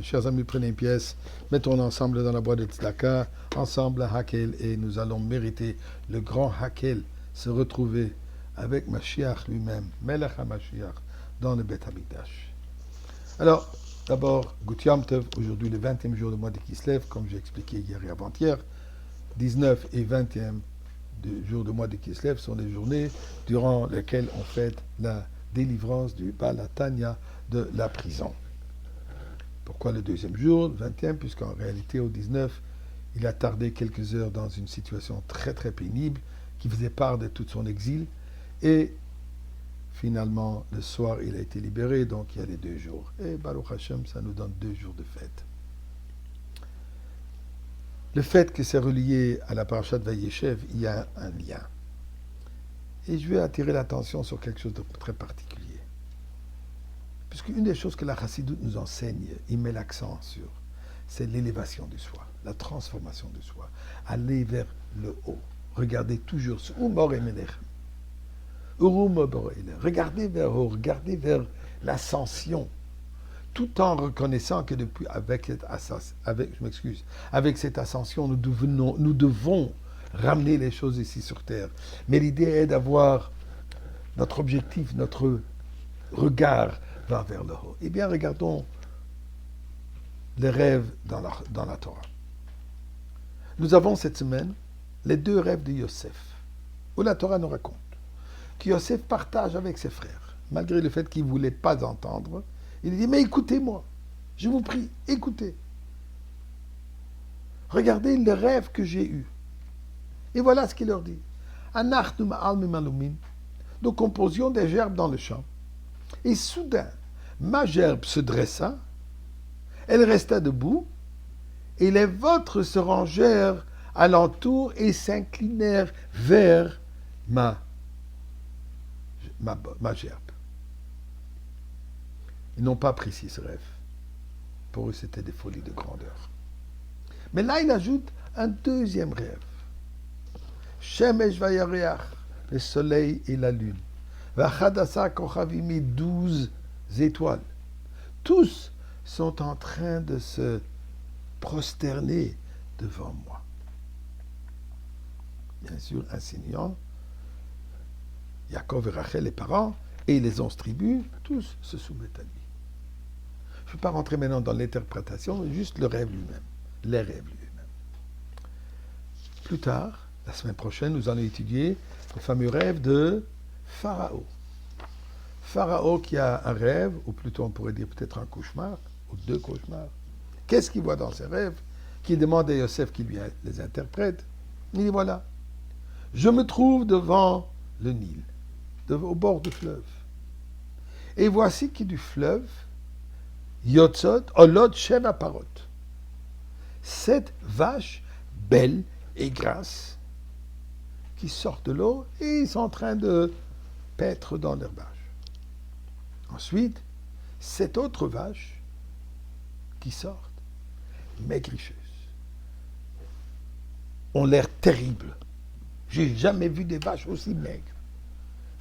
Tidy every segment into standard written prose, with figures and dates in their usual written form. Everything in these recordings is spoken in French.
Chers amis, prenez une pièce, mettons ensemble dans la boîte de tzedaka, ensemble à Hakel, et nous allons mériter le grand Hakel, se retrouver avec Mashiach lui-même, Melech HaMashiach, dans le Beth Hamikdash. Alors, d'abord, Gut Yom Tov, aujourd'hui le 20e jour du mois de Kislev, comme j'ai expliqué hier et avant-hier, 19 et 20e jour du mois de Kislev sont les journées durant lesquelles on fête la délivrance du Baal HaTanya de la prison. Pourquoi le deuxième jour, le 20e, puisqu'en réalité au 19, il a tardé quelques heures dans une situation très très pénible qui faisait part de tout son exil et finalement le soir il a été libéré, donc il y a les 2 jours. Et Baruch Hashem, ça nous donne 2 jours de fête. Le fait que c'est relié à la parasha de Vayeshev, il y a un lien. Et je vais attirer l'attention sur quelque chose de très particulier. Puisqu'une des choses que la Chassidoute nous enseigne, il met l'accent sur, c'est l'élévation du soi, la transformation du soi, aller vers le haut. Regardez toujours, regardez vers haut, regardez vers l'ascension, tout en reconnaissant que depuis, avec cette ascension, nous devons ramener les choses ici sur terre. Mais l'idée est d'avoir notre objectif, notre regard va vers le haut. Eh bien, regardons les rêves dans la Torah. Nous avons cette semaine les 2 rêves de Yosef, où la Torah nous raconte que Yosef partage avec ses frères, malgré le fait qu'il ne voulait pas entendre. Il dit, mais écoutez-moi, je vous prie, écoutez. Regardez le rêve que j'ai eu. Et voilà ce qu'il leur dit. Nous composions des gerbes dans le champ. Et soudain, ma gerbe se dressa, elle resta debout, et les vôtres se rangèrent alentour et s'inclinèrent vers ma gerbe. Ils n'ont pas apprécié ce rêve. Pour eux, c'était des folies de grandeur. Mais là, il ajoute un 2e rêve. Shemesh vayareach, le soleil et la lune. Vachadasa kochavimi, 12 étoiles. Tous sont en train de se prosterner devant moi. Bien sûr, insinuant, Yaakov et Rachel, les parents, et les 11 tribus, tous se soumettent à lui. Je ne vais pas rentrer maintenant dans l'interprétation, juste le rêve lui-même, les rêves lui-même. Plus tard, la semaine prochaine, nous allons étudier le fameux rêve de Pharaon. Pharaon qui a un rêve, ou plutôt on pourrait dire peut-être un cauchemar, ou 2 cauchemars. Qu'est-ce qu'il voit dans ses rêves? Qu'il demande à Yosef qui lui les interprète. Il dit voilà, je me trouve devant le Nil, au bord du fleuve. Et voici qui du fleuve, Yotzot, Olot, Sheva Parot. 7 vaches belles et grasses qui sortent de l'eau et ils sont en train de paître dans l'herbage. Ensuite, 7 autres vaches qui sortent, maigricheuses, ont l'air terribles. J'ai jamais vu des vaches aussi maigres.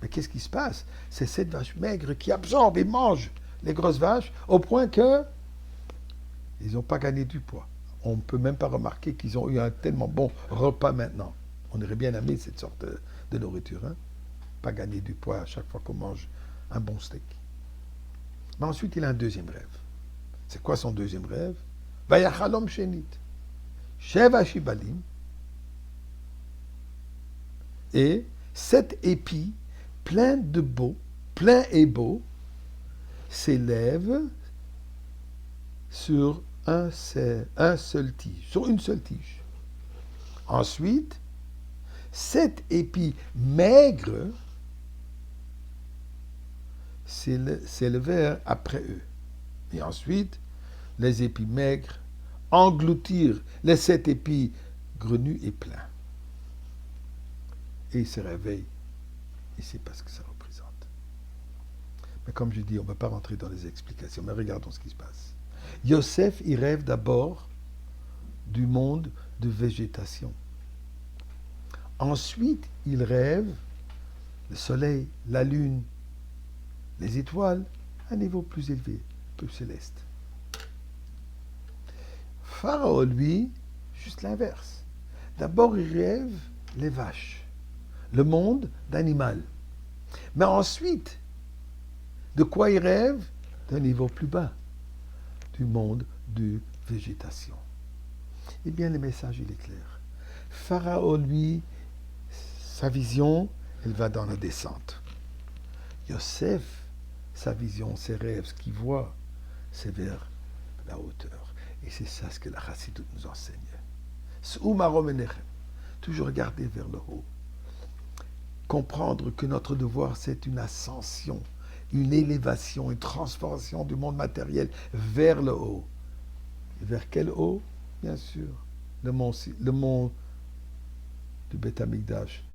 Mais qu'est-ce qui se passe? C'est 7 vaches maigres qui absorbent et mangent les grosses vaches au point que ils n'ont pas gagné du poids. On ne peut même pas remarquer qu'ils ont eu un tellement bon repas maintenant. On aurait bien aimé cette sorte de nourriture. Hein? Pas gagner du poids à chaque fois qu'on mange un bon steak. Mais ensuite, il a un 2e rêve. C'est quoi son 2e rêve? Vayachalom shenit. Sheva shibalim. Et 7 épis pleins et beaux, s'élèvent sur une seule tige. Ensuite, 7 épis maigres s'élevèrent après eux. Et ensuite, les épis maigres engloutirent les 7 épis grenus et pleins. Et il se réveille. Et c'est pas ce que ça représente. Mais comme je dis, on ne va pas rentrer dans les explications, mais regardons ce qui se passe. Yosef, il rêve d'abord du monde de végétation. Ensuite, il rêve le soleil, la lune, les étoiles, un niveau plus élevé, plus céleste. Pharaon, lui, juste l'inverse. D'abord, il rêve les vaches, le monde d'animal. Mais ensuite, de quoi il rêve? D'un niveau plus bas, du monde de végétation. Eh bien, le message, il est clair. Pharaon, lui, sa vision, elle va dans la descente. Yosef, sa vision, ses rêves, ce qu'il voit, c'est vers la hauteur. Et c'est ça ce que la Chassidoute nous enseigne. Toujours regarder vers le haut. Comprendre que notre devoir, c'est une ascension, une élévation, une transformation du monde matériel vers le haut. Et vers quel haut? Bien sûr, le mont du Beth Amikdash.